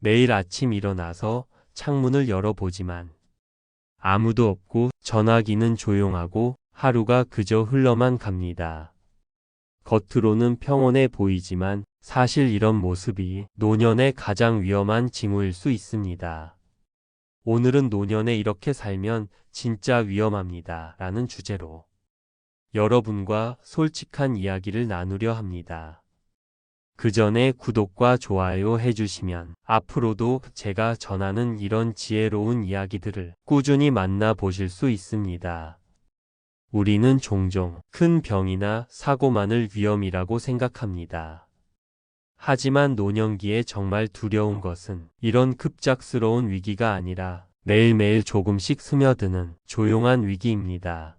매일 아침 일어나서 창문을 열어보지만 아무도 없고 전화기는 조용하고 하루가 그저 흘러만 갑니다. 겉으로는 평온해 보이지만 사실 이런 모습이 노년의 가장 위험한 징후일 수 있습니다. 오늘은 노년에 이렇게 살면 진짜 위험합니다. 라는 주제로 여러분과 솔직한 이야기를 나누려 합니다. 그 전에 구독과 좋아요 해주시면 앞으로도 제가 전하는 이런 지혜로운 이야기들을 꾸준히 만나보실 수 있습니다. 우리는 종종 큰 병이나 사고만을 위험이라고 생각합니다. 하지만 노년기에 정말 두려운 것은 이런 급작스러운 위기가 아니라 매일매일 조금씩 스며드는 조용한 위기입니다.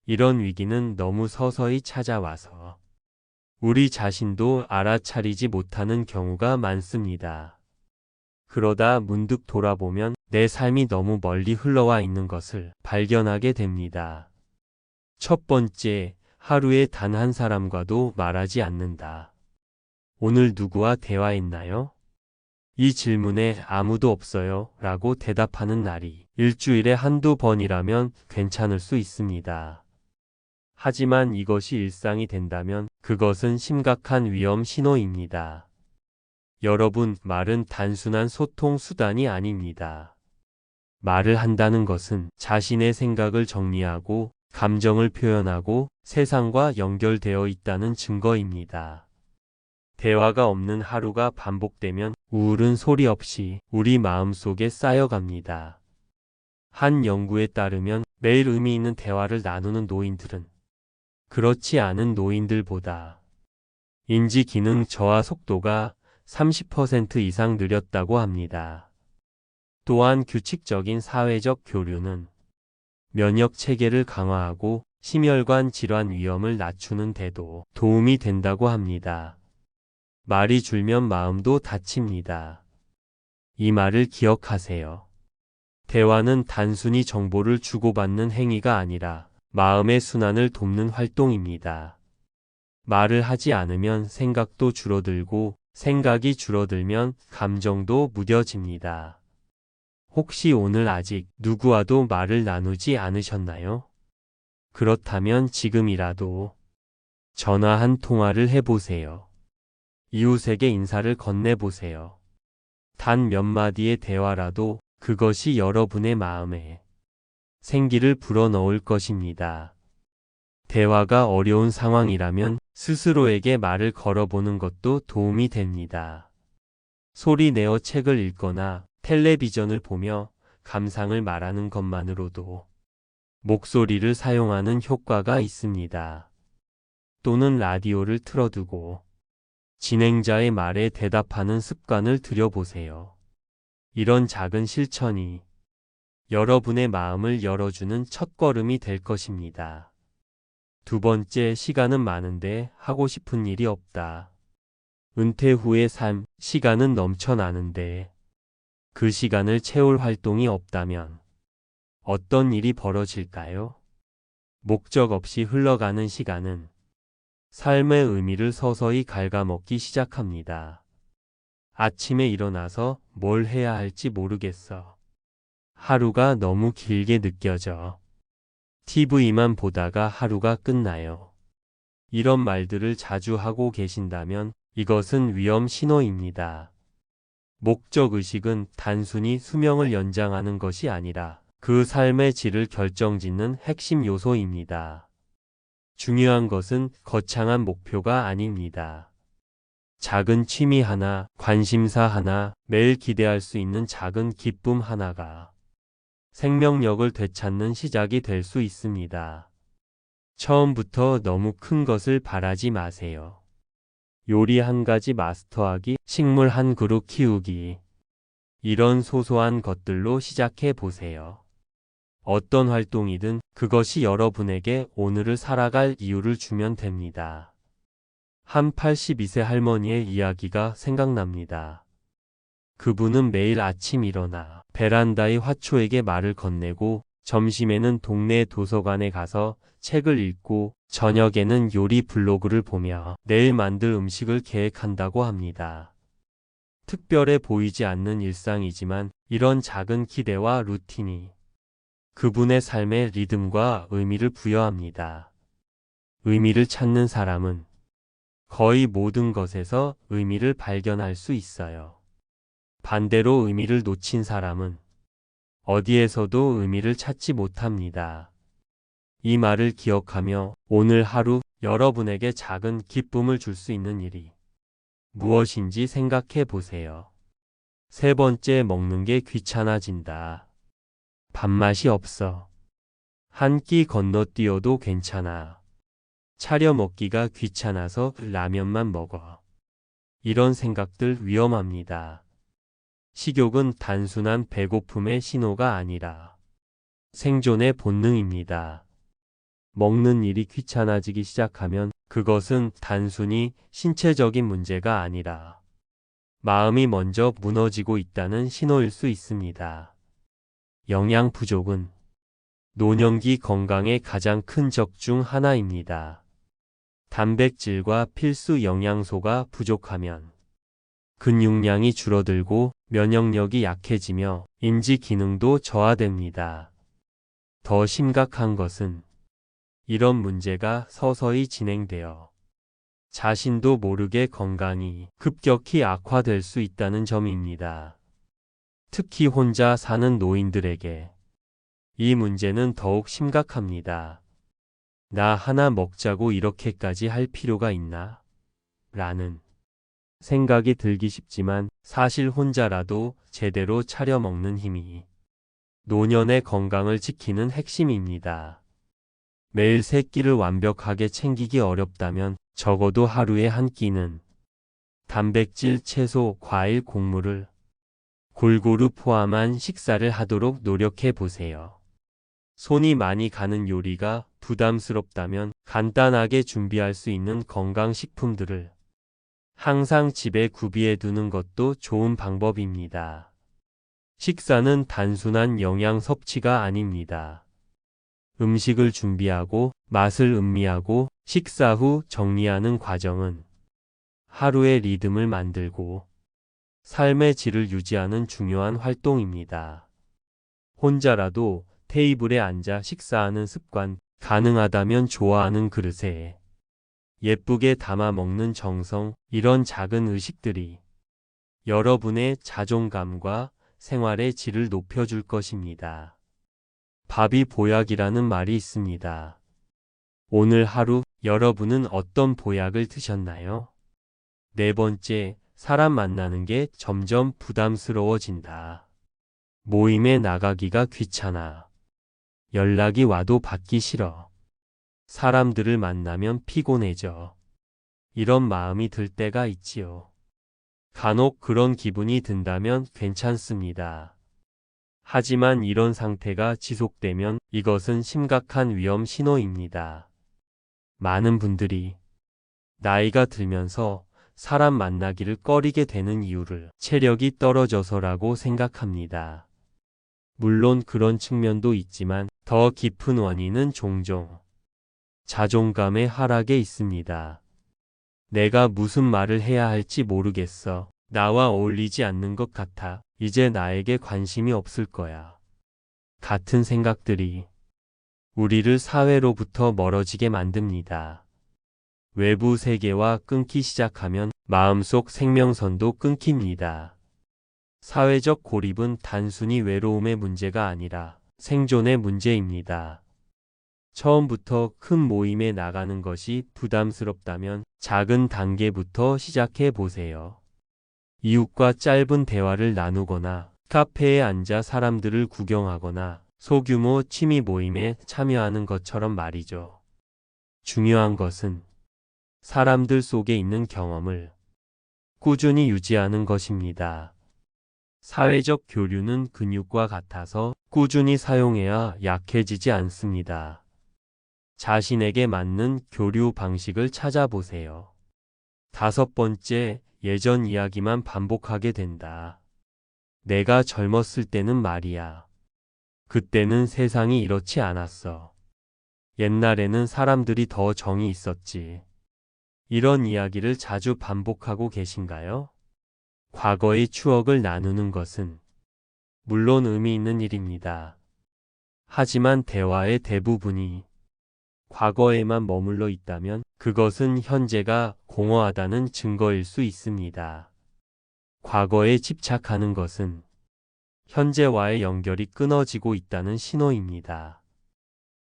이런 위기는 너무 서서히 찾아와서 우리 자신도 알아차리지 못하는 경우가 많습니다. 그러다 문득 돌아보면 내 삶이 너무 멀리 흘러와 있는 것을 발견하게 됩니다. 첫 번째, 하루에 단 한 사람과도 말하지 않는다. 오늘 누구와 대화했나요? 이 질문에 아무도 없어요 라고 대답하는 날이 일주일에 한두 번이라면 괜찮을 수 있습니다. 하지만 이것이 일상이 된다면 그것은 심각한 위험 신호입니다. 여러분, 말은 단순한 소통 수단이 아닙니다. 말을 한다는 것은 자신의 생각을 정리하고 감정을 표현하고 세상과 연결되어 있다는 증거입니다. 대화가 없는 하루가 반복되면 우울은 소리 없이 우리 마음속에 쌓여갑니다. 한 연구에 따르면 매일 의미 있는 대화를 나누는 노인들은 그렇지 않은 노인들보다 인지 기능 저하 속도가 30% 이상 느렸다고 합니다. 또한 규칙적인 사회적 교류는 면역 체계를 강화하고 심혈관 질환 위험을 낮추는 데도 도움이 된다고 합니다. 말이 줄면 마음도 다칩니다. 이 말을 기억하세요. 대화는 단순히 정보를 주고받는 행위가 아니라 마음의 순환을 돕는 활동입니다. 말을 하지 않으면 생각도 줄어들고 생각이 줄어들면 감정도 무뎌집니다. 혹시 오늘 아직 누구와도 말을 나누지 않으셨나요? 그렇다면 지금이라도 전화 한 통화를 해보세요. 이웃에게 인사를 건네보세요. 단 몇 마디의 대화라도 그것이 여러분의 마음에 생기를 불어넣을 것입니다. 대화가 어려운 상황이라면 스스로에게 말을 걸어보는 것도 도움이 됩니다. 소리 내어 책을 읽거나 텔레비전을 보며 감상을 말하는 것만으로도 목소리를 사용하는 효과가 있습니다. 또는 라디오를 틀어두고 진행자의 말에 대답하는 습관을 들여보세요. 이런 작은 실천이 여러분의 마음을 열어주는 첫걸음이 될 것입니다. 두 번째, 시간은 많은데 하고 싶은 일이 없다. 은퇴 후의 삶, 시간은 넘쳐나는데 그 시간을 채울 활동이 없다면 어떤 일이 벌어질까요? 목적 없이 흘러가는 시간은 삶의 의미를 서서히 갉아먹기 시작합니다. 아침에 일어나서 뭘 해야 할지 모르겠어. 하루가 너무 길게 느껴져. TV만 보다가 하루가 끝나요. 이런 말들을 자주 하고 계신다면 이것은 위험 신호입니다. 목적의식은 단순히 수명을 연장하는 것이 아니라 그 삶의 질을 결정짓는 핵심 요소입니다. 중요한 것은 거창한 목표가 아닙니다. 작은 취미 하나, 관심사 하나, 매일 기대할 수 있는 작은 기쁨 하나가 생명력을 되찾는 시작이 될 수 있습니다. 처음부터 너무 큰 것을 바라지 마세요. 요리 한 가지 마스터하기, 식물 한 그루 키우기. 이런 소소한 것들로 시작해 보세요. 어떤 활동이든 그것이 여러분에게 오늘을 살아갈 이유를 주면 됩니다. 한 82세 할머니의 이야기가 생각납니다. 그분은 매일 아침 일어나 베란다의 화초에게 말을 건네고 점심에는 동네 도서관에 가서 책을 읽고 저녁에는 요리 블로그를 보며 내일 만들 음식을 계획한다고 합니다. 특별해 보이지 않는 일상이지만 이런 작은 기대와 루틴이 그분의 삶에 리듬과 의미를 부여합니다. 의미를 찾는 사람은 거의 모든 것에서 의미를 발견할 수 있어요. 반대로 의미를 놓친 사람은 어디에서도 의미를 찾지 못합니다. 이 말을 기억하며 오늘 하루 여러분에게 작은 기쁨을 줄 수 있는 일이 무엇인지 생각해 보세요. 세 번째, 먹는 게 귀찮아진다. 밥맛이 없어. 한 끼 건너뛰어도 괜찮아. 차려 먹기가 귀찮아서 라면만 먹어. 이런 생각들 위험합니다. 식욕은 단순한 배고픔의 신호가 아니라 생존의 본능입니다. 먹는 일이 귀찮아지기 시작하면 그것은 단순히 신체적인 문제가 아니라 마음이 먼저 무너지고 있다는 신호일 수 있습니다. 영양 부족은 노년기 건강의 가장 큰 적 중 하나입니다. 단백질과 필수 영양소가 부족하면 근육량이 줄어들고 면역력이 약해지며 인지 기능도 저하됩니다. 더 심각한 것은 이런 문제가 서서히 진행되어 자신도 모르게 건강이 급격히 악화될 수 있다는 점입니다. 특히 혼자 사는 노인들에게 이 문제는 더욱 심각합니다. 나 하나 먹자고 이렇게까지 할 필요가 있나? 라는 생각이 들기 쉽지만 사실 혼자라도 제대로 차려 먹는 힘이 노년의 건강을 지키는 핵심입니다. 매일 세 끼를 완벽하게 챙기기 어렵다면 적어도 하루에 한 끼는 단백질, 채소, 과일, 곡물을 골고루 포함한 식사를 하도록 노력해 보세요. 손이 많이 가는 요리가 부담스럽다면 간단하게 준비할 수 있는 건강식품들을 항상 집에 구비해 두는 것도 좋은 방법입니다. 식사는 단순한 영양 섭취가 아닙니다. 음식을 준비하고 맛을 음미하고 식사 후 정리하는 과정은 하루의 리듬을 만들고 삶의 질을 유지하는 중요한 활동입니다. 혼자라도 테이블에 앉아 식사하는 습관, 가능하다면 좋아하는 그릇에 예쁘게 담아 먹는 정성, 이런 작은 의식들이 여러분의 자존감과 생활의 질을 높여줄 것입니다. 밥이 보약이라는 말이 있습니다. 오늘 하루 여러분은 어떤 보약을 드셨나요? 네 번째, 사람 만나는 게 점점 부담스러워진다. 모임에 나가기가 귀찮아. 연락이 와도 받기 싫어. 사람들을 만나면 피곤해져. 이런 마음이 들 때가 있지요. 간혹 그런 기분이 든다면 괜찮습니다. 하지만 이런 상태가 지속되면 이것은 심각한 위험 신호입니다. 많은 분들이 나이가 들면서 사람 만나기를 꺼리게 되는 이유를 체력이 떨어져서라고 생각합니다. 물론 그런 측면도 있지만 더 깊은 원인은 종종 자존감의 하락에 있습니다. 내가 무슨 말을 해야 할지 모르겠어. 나와 어울리지 않는 것 같아. 이제 나에게 관심이 없을 거야. 같은 생각들이 우리를 사회로부터 멀어지게 만듭니다. 외부 세계와 끊기 시작하면 마음속 생명선도 끊깁니다. 사회적 고립은 단순히 외로움의 문제가 아니라 생존의 문제입니다. 처음부터 큰 모임에 나가는 것이 부담스럽다면 작은 단계부터 시작해 보세요. 이웃과 짧은 대화를 나누거나 카페에 앉아 사람들을 구경하거나 소규모 취미 모임에 참여하는 것처럼 말이죠. 중요한 것은 사람들 속에 있는 경험을 꾸준히 유지하는 것입니다. 사회적 교류는 근육과 같아서 꾸준히 사용해야 약해지지 않습니다. 자신에게 맞는 교류 방식을 찾아보세요. 다섯 번째, 예전 이야기만 반복하게 된다. 내가 젊었을 때는 말이야. 그때는 세상이 이렇지 않았어. 옛날에는 사람들이 더 정이 있었지. 이런 이야기를 자주 반복하고 계신가요? 과거의 추억을 나누는 것은 물론 의미 있는 일입니다. 하지만 대화의 대부분이 과거에만 머물러 있다면 그것은 현재가 공허하다는 증거일 수 있습니다. 과거에 집착하는 것은 현재와의 연결이 끊어지고 있다는 신호입니다.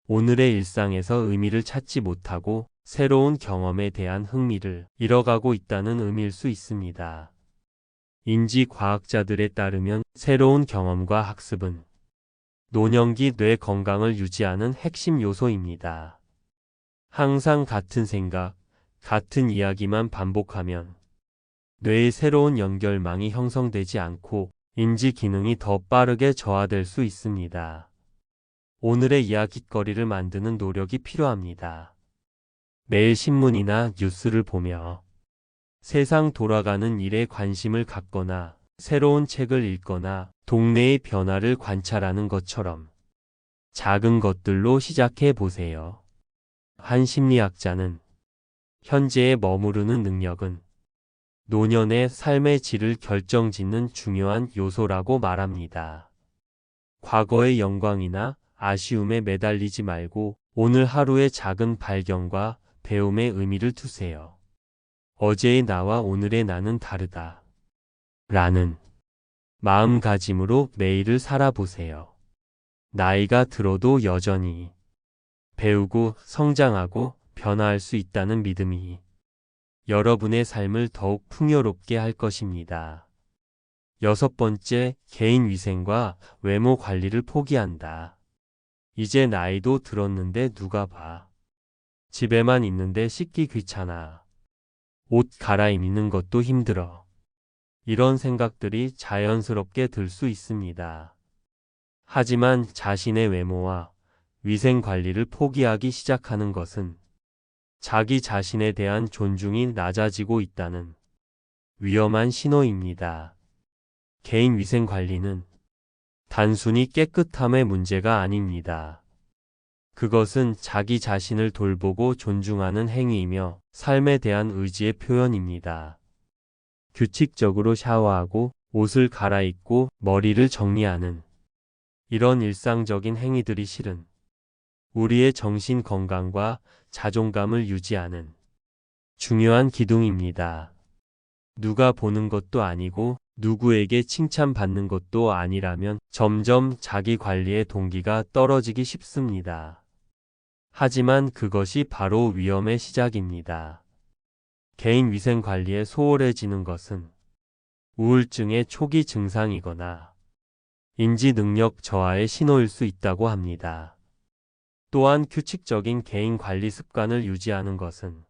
오늘의 일상에서 의미를 찾지 못하고 새로운 경험에 대한 흥미를 잃어가고 있다는 의미일 수 있습니다. 인지과학자들에 따르면 새로운 경험과 학습은 노년기 뇌 건강을 유지하는 핵심 요소입니다. 항상 같은 생각, 같은 이야기만 반복하면 뇌의 새로운 연결망이 형성되지 않고 인지 기능이 더 빠르게 저하될 수 있습니다. 오늘의 이야깃거리를 만드는 노력이 필요합니다. 매일 신문이나 뉴스를 보며 세상 돌아가는 일에 관심을 갖거나 새로운 책을 읽거나 동네의 변화를 관찰하는 것처럼 작은 것들로 시작해 보세요. 한 심리학자는 현재에 머무르는 능력은 노년의 삶의 질을 결정짓는 중요한 요소라고 말합니다. 과거의 영광이나 아쉬움에 매달리지 말고 오늘 하루의 작은 발견과 배움에 의미를 두세요. 어제의 나와 오늘의 나는 다르다. 라는 마음가짐으로 매일을 살아보세요. 나이가 들어도 여전히 배우고 성장하고 변화할 수 있다는 믿음이 여러분의 삶을 더욱 풍요롭게 할 것입니다. 6번째, 개인 위생과 외모 관리를 포기한다. 이제 나이도 들었는데 누가 봐. 집에만 있는데 씻기 귀찮아. 옷 갈아입는 것도 힘들어. 이런 생각들이 자연스럽게 들 수 있습니다. 하지만 자신의 외모와 위생 관리를 포기하기 시작하는 것은 자기 자신에 대한 존중이 낮아지고 있다는 위험한 신호입니다. 개인 위생 관리는 단순히 깨끗함의 문제가 아닙니다. 그것은 자기 자신을 돌보고 존중하는 행위이며 삶에 대한 의지의 표현입니다. 규칙적으로 샤워하고 옷을 갈아입고 머리를 정리하는 이런 일상적인 행위들이 실은 우리의 정신 건강과 자존감을 유지하는 중요한 기둥입니다. 누가 보는 것도 아니고 누구에게 칭찬받는 것도 아니라면 점점 자기 관리의 동기가 떨어지기 쉽습니다. 하지만 그것이 바로 위험의 시작입니다. 개인 위생 관리에 소홀해지는 것은 우울증의 초기 증상이거나 인지 능력 저하의 신호일 수 있다고 합니다. 또한 규칙적인 개인 관리 습관을 유지하는 것은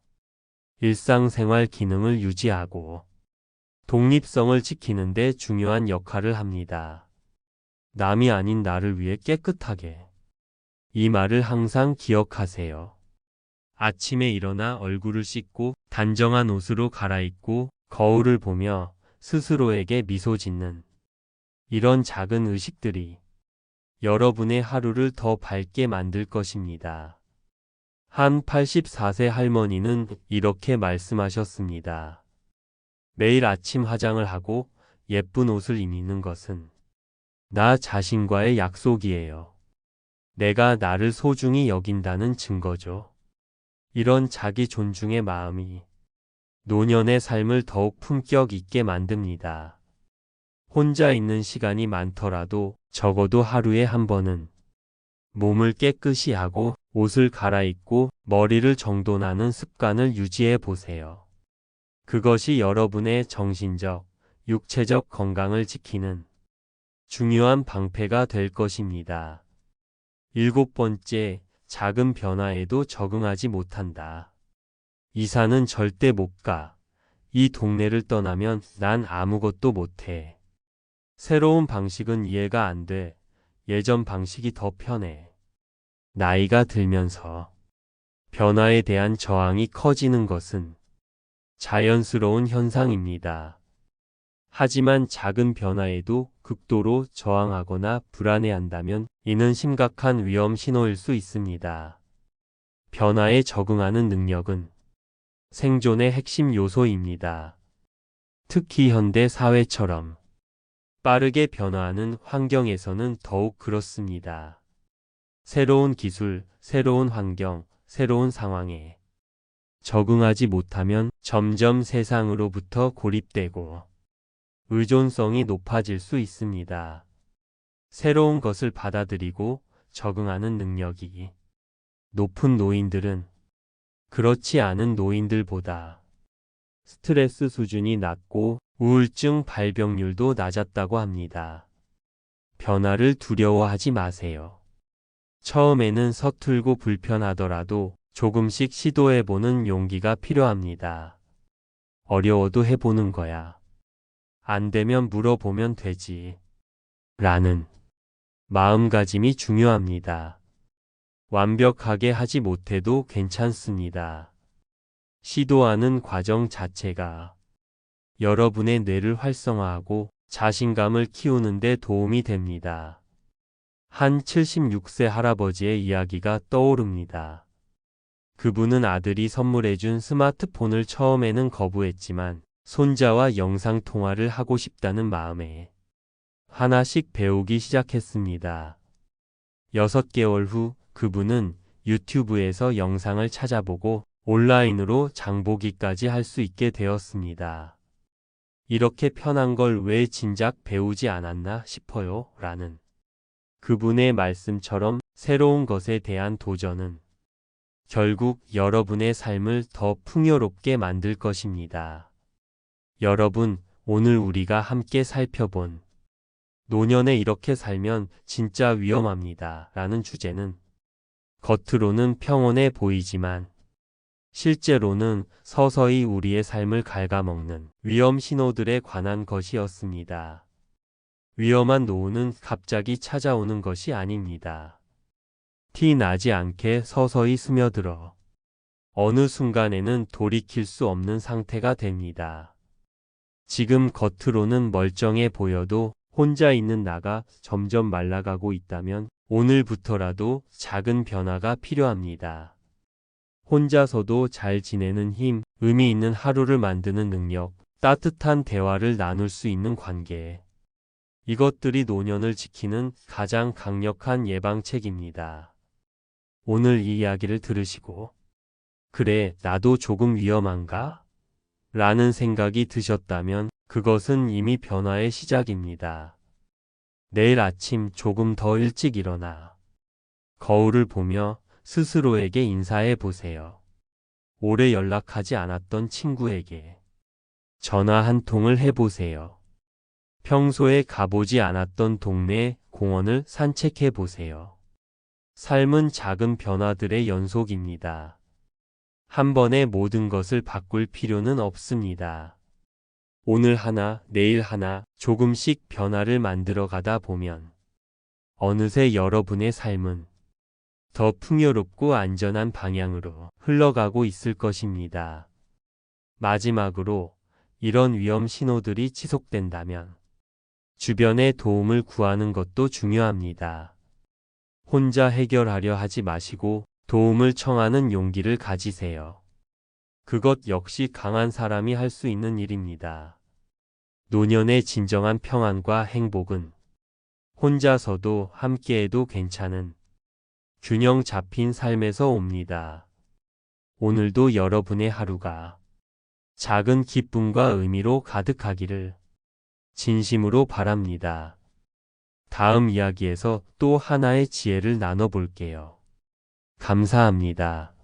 일상생활 기능을 유지하고 독립성을 지키는 데 중요한 역할을 합니다. 남이 아닌 나를 위해 깨끗하게. 이 말을 항상 기억하세요. 아침에 일어나 얼굴을 씻고 단정한 옷으로 갈아입고 거울을 보며 스스로에게 미소 짓는 이런 작은 의식들이 여러분의 하루를 더 밝게 만들 것입니다. 한 84세 할머니는 이렇게 말씀하셨습니다. 매일 아침 화장을 하고 예쁜 옷을 입는 것은 나 자신과의 약속이에요. 내가 나를 소중히 여긴다는 증거죠. 이런 자기 존중의 마음이 노년의 삶을 더욱 품격 있게 만듭니다. 혼자 있는 시간이 많더라도 적어도 하루에 한 번은 몸을 깨끗이 하고 옷을 갈아입고 머리를 정돈하는 습관을 유지해 보세요. 그것이 여러분의 정신적, 육체적 건강을 지키는 중요한 방패가 될 것입니다. 7번째, 작은 변화에도 적응하지 못한다. 이사는 절대 못 가. 이 동네를 떠나면 난 아무것도 못해. 새로운 방식은 이해가 안 돼. 예전 방식이 더 편해. 나이가 들면서 변화에 대한 저항이 커지는 것은 자연스러운 현상입니다. 하지만 작은 변화에도 극도로 저항하거나 불안해한다면 이는 심각한 위험 신호일 수 있습니다. 변화에 적응하는 능력은 생존의 핵심 요소입니다. 특히 현대 사회처럼 빠르게 변화하는 환경에서는 더욱 그렇습니다. 새로운 기술, 새로운 환경, 새로운 상황에 적응하지 못하면 점점 세상으로부터 고립되고 의존성이 높아질 수 있습니다. 새로운 것을 받아들이고 적응하는 능력이 높은 노인들은 그렇지 않은 노인들보다 스트레스 수준이 낮고 우울증 발병률도 낮았다고 합니다. 변화를 두려워하지 마세요. 처음에는 서툴고 불편하더라도 조금씩 시도해보는 용기가 필요합니다. 어려워도 해보는 거야. 안 되면 물어보면 되지. 라는 마음가짐이 중요합니다. 완벽하게 하지 못해도 괜찮습니다. 시도하는 과정 자체가 여러분의 뇌를 활성화하고 자신감을 키우는 데 도움이 됩니다. 한 76세 할아버지의 이야기가 떠오릅니다. 그분은 아들이 선물해준 스마트폰을 처음에는 거부했지만 손자와 영상통화를 하고 싶다는 마음에 하나씩 배우기 시작했습니다. 6개월 후 그분은 유튜브에서 영상을 찾아보고 온라인으로 장보기까지 할 수 있게 되었습니다. 이렇게 편한 걸 왜 진작 배우지 않았나 싶어요. 라는 그분의 말씀처럼 새로운 것에 대한 도전은 결국 여러분의 삶을 더 풍요롭게 만들 것입니다. 여러분, 오늘 우리가 함께 살펴본 노년에 이렇게 살면 진짜 위험합니다. 라는 주제는 겉으로는 평온해 보이지만 실제로는 서서히 우리의 삶을 갉아먹는 위험 신호들에 관한 것이었습니다. 위험한 노후는 갑자기 찾아오는 것이 아닙니다. 티 나지 않게 서서히 스며들어 어느 순간에는 돌이킬 수 없는 상태가 됩니다. 지금 겉으로는 멀쩡해 보여도 혼자 있는 나가 점점 말라가고 있다면 오늘부터라도 작은 변화가 필요합니다. 혼자서도 잘 지내는 힘, 의미 있는 하루를 만드는 능력, 따뜻한 대화를 나눌 수 있는 관계. 이것들이 노년을 지키는 가장 강력한 예방책입니다. 오늘 이 이야기를 들으시고 그래, 나도 조금 위험한가? 라는 생각이 드셨다면 그것은 이미 변화의 시작입니다. 내일 아침 조금 더 일찍 일어나 거울을 보며 스스로에게 인사해 보세요. 오래 연락하지 않았던 친구에게 전화 한 통을 해보세요. 평소에 가보지 않았던 동네 공원을 산책해 보세요. 삶은 작은 변화들의 연속입니다. 한 번에 모든 것을 바꿀 필요는 없습니다. 오늘 하나, 내일 하나, 조금씩 변화를 만들어 가다 보면 어느새 여러분의 삶은 더 풍요롭고 안전한 방향으로 흘러가고 있을 것입니다. 마지막으로 이런 위험 신호들이 지속된다면 주변의 도움을 구하는 것도 중요합니다. 혼자 해결하려 하지 마시고 도움을 청하는 용기를 가지세요. 그것 역시 강한 사람이 할 수 있는 일입니다. 노년의 진정한 평안과 행복은 혼자서도 함께해도 괜찮은 균형 잡힌 삶에서 옵니다. 오늘도 여러분의 하루가 작은 기쁨과 의미로 가득하기를 진심으로 바랍니다. 다음 이야기에서 또 하나의 지혜를 나눠볼게요. 감사합니다.